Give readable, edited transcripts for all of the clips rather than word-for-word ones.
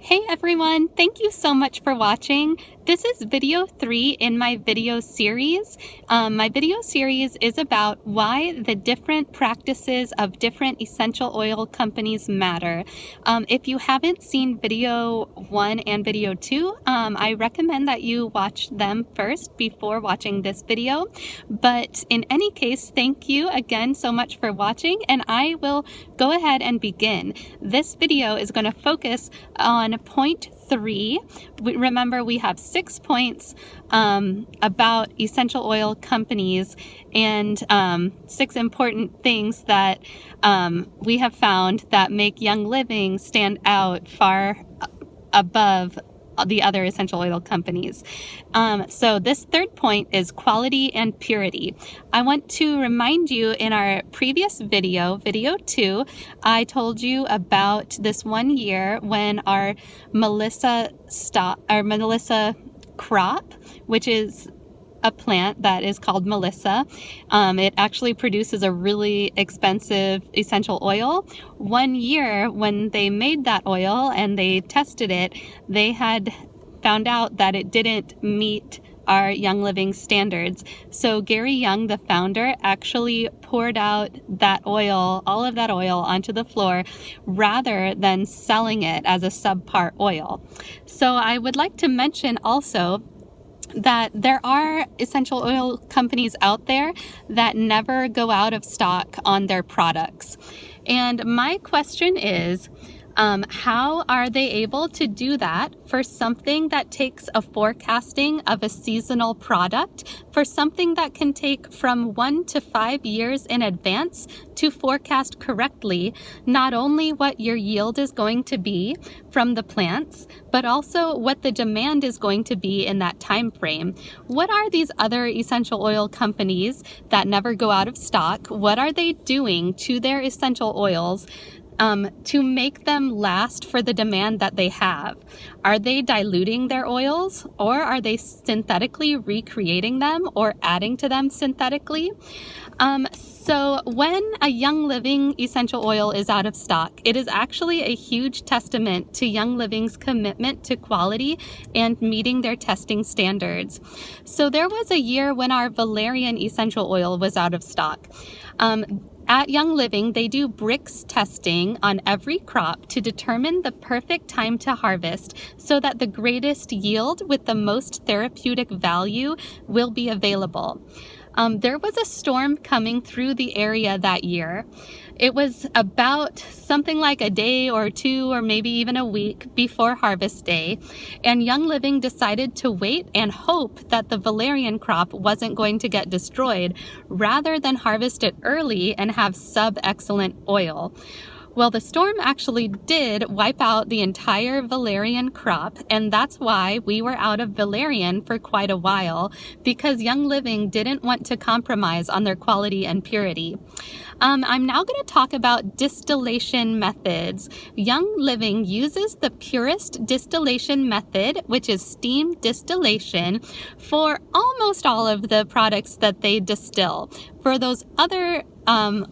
Hey everyone, thank you so much for watching. This is video 3 in my video series. My video series is about why the different practices of different essential oil companies matter. If you haven't seen video 1 and video 2, I recommend that you watch them first before watching this video. But in any case, thank you again so much for watching, and I will go ahead and begin. This video is going to focus on point 3. Remember, we have 6 points about essential oil companies and 6 important things that we have found that make Young Living stand out far above the other essential oil companies. So this third point is quality and purity. I want to remind you, in our previous video, video 2, I told you about this one year when our Melissa crop, which is a plant that is called Melissa. It actually produces a really expensive essential oil. One year when they made that oil and they tested it, they had found out that it didn't meet our Young Living standards. So Gary Young, the founder, actually poured out that oil, all of that oil, onto the floor rather than selling it as a subpar oil. So I would like to mention also that there are essential oil companies out there that never go out of stock on their products. And my question is, how are they able to do that for something that takes a forecasting of a seasonal product, for something that can take from 1 to 5 years in advance to forecast correctly, not only what your yield is going to be from the plants, but also what the demand is going to be in that time frame? What are these other essential oil companies that never go out of stock? What are they doing to their essential oils to make them last for the demand that they have? Are they diluting their oils, or are they synthetically recreating them or adding to them synthetically? So when a Young Living essential oil is out of stock, it is actually a huge testament to Young Living's commitment to quality and meeting their testing standards. So there was a year when our valerian essential oil was out of stock. At Young Living, they do Brix testing on every crop to determine the perfect time to harvest so that the greatest yield with the most therapeutic value will be available. There was a storm coming through the area that year. It was about something like a day or 2 or maybe even a week before harvest day, and Young Living decided to wait and hope that the valerian crop wasn't going to get destroyed rather than harvest it early and have sub-excellent oil. Well, the storm actually did wipe out the entire valerian crop, and that's why we were out of valerian for quite a while, because Young Living didn't want to compromise on their quality and purity. I'm now going to talk about distillation methods. Young Living uses the purest distillation method, which is steam distillation, for almost all of the products that they distill. For those other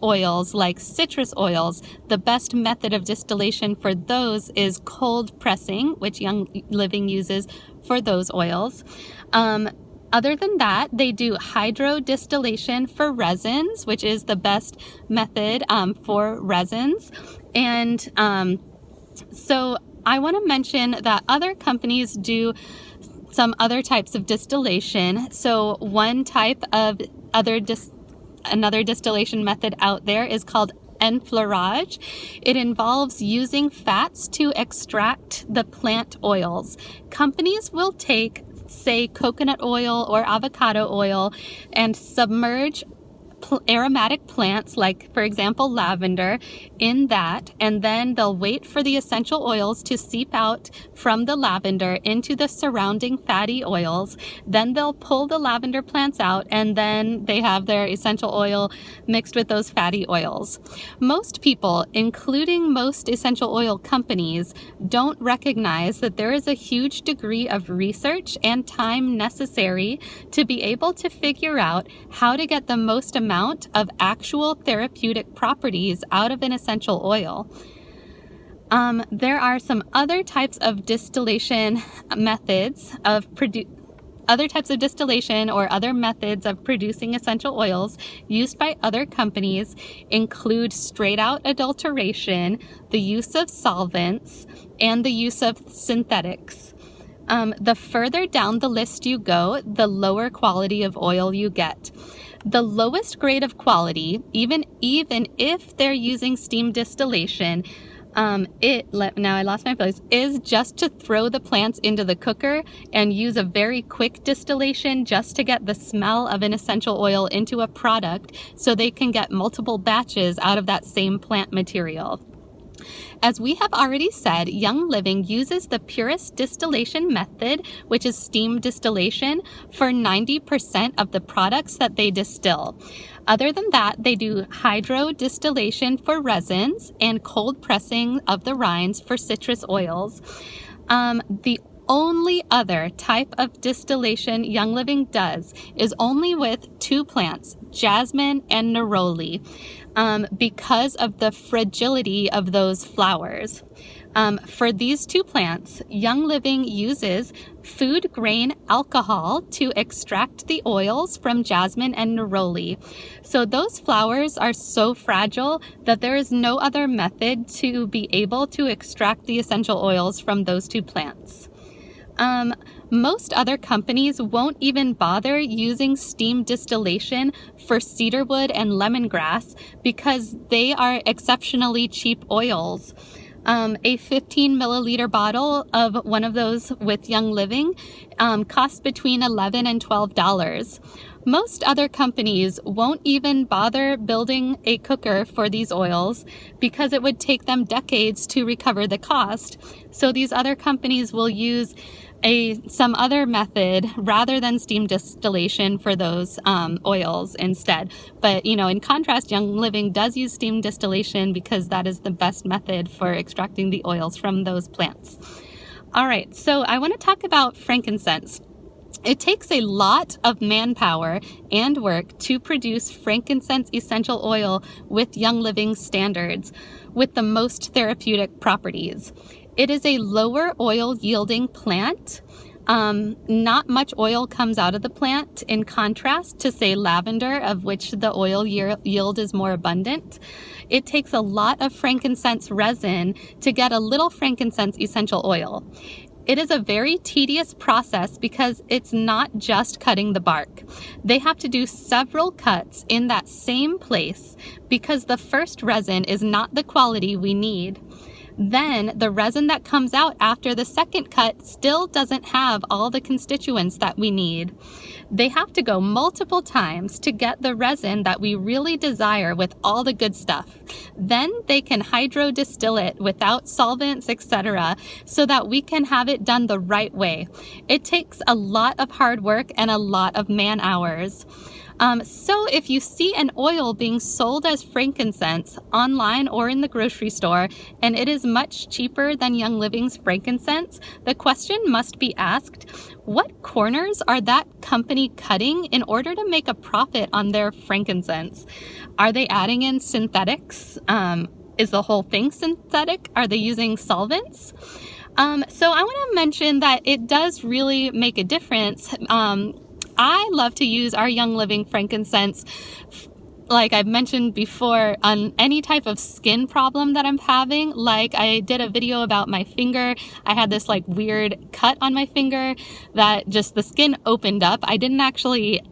oils like citrus oils, the best method of distillation for those is cold pressing, which Young Living uses for those oils. Other than that, they do hydro distillation for resins, which is the best method for resins. And so I want to mention that other companies do some other types of distillation. So one type of another distillation method out there is called enfleurage. It involves using fats to extract the plant oils. Companies will take, say, coconut oil or avocado oil and submerge aromatic plants, like for example lavender, in that, and then they'll wait for the essential oils to seep out from the lavender into the surrounding fatty oils. Then they'll pull the lavender plants out, and then they have their essential oil mixed with those fatty oils. Most people, including most essential oil companies, don't recognize that there is a huge degree of research and time necessary to be able to figure out how to get the most amount of actual therapeutic properties out of an essential oil. There are some other types of distillation methods of other types of distillation or other methods of producing essential oils used by other companies include straight out adulteration, the use of solvents, and the use of synthetics. The further down the list you go, the lower quality of oil you get. The lowest grade of quality, even if they're using steam distillation, now I lost my place, is just to throw the plants into the cooker and use a very quick distillation just to get the smell of an essential oil into a product so they can get multiple batches out of that same plant material. As we have already said, Young Living uses the purest distillation method, which is steam distillation, for 90% of the products that they distill. Other than that, they do hydro distillation for resins and cold pressing of the rinds for citrus oils. The only other type of distillation Young Living does is only with two plants, jasmine and neroli, because of the fragility of those flowers. For these two plants, Young Living uses food grain alcohol to extract the oils from jasmine and neroli. So those flowers are so fragile that there is no other method to be able to extract the essential oils from those two plants. Most other companies won't even bother using steam distillation for cedarwood and lemongrass because they are exceptionally cheap oils. A 15 milliliter bottle of one of those with Young Living costs between $11 and $12. Most other companies won't even bother building a cooker for these oils because it would take them decades to recover the cost. So these other companies will use some other method rather than steam distillation for those oils instead. But, in contrast, Young Living does use steam distillation because that is the best method for extracting the oils from those plants. All right, so I want to talk about frankincense. It takes a lot of manpower and work to produce frankincense essential oil with Young Living standards with the most therapeutic properties. It is a lower oil yielding plant. Not much oil comes out of the plant in contrast to, say, lavender, of which the oil yield is more abundant. It takes a lot of frankincense resin to get a little frankincense essential oil. It is a very tedious process because it's not just cutting the bark. They have to do several cuts in that same place because the first resin is not the quality we need. Then the resin that comes out after the second cut still doesn't have all the constituents that we need. They have to go multiple times to get the resin that we really desire with all the good stuff. Then they can hydro distill it without solvents, etc., so that we can have it done the right way. It takes a lot of hard work and a lot of man hours. So if you see an oil being sold as frankincense online or in the grocery store, and it is much cheaper than Young Living's frankincense, the question must be asked, what corners are that company cutting in order to make a profit on their frankincense? Are they adding in synthetics? Is the whole thing synthetic? Are they using solvents? So I want to mention that it does really make a difference. I love to use our Young Living frankincense, like I've mentioned before, on any type of skin problem that I'm having. Like I did a video about my finger. I had this weird cut on my finger that just the skin opened up. I didn't actually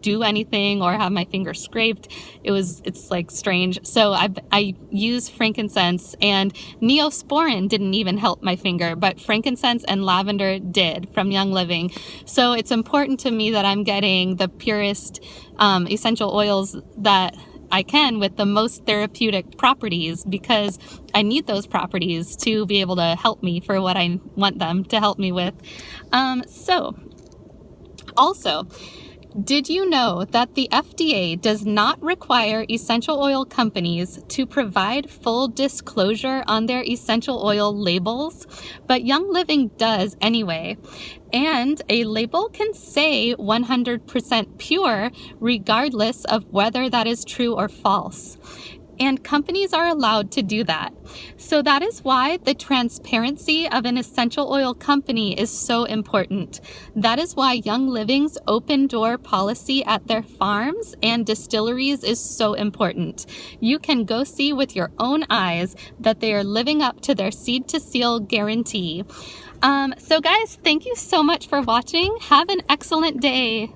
do anything or have my finger scraped. It's strange. So I use frankincense, and Neosporin didn't even help my finger, but frankincense and lavender did from Young Living. So it's important to me that I'm getting the purest essential oils that I can with the most therapeutic properties, because I need those properties to be able to help me for what I want them to help me with. Also, did you know that the FDA does not require essential oil companies to provide full disclosure on their essential oil labels? But Young Living does anyway. And a label can say 100% pure regardless of whether that is true or false. and companies are allowed to do that. So that is why the transparency of an essential oil company is so important. That is why Young Living's open door policy at their farms and distilleries is so important. You can go see with your own eyes that they are living up to their seed to seal guarantee. So guys, thank you so much for watching. Have an excellent day.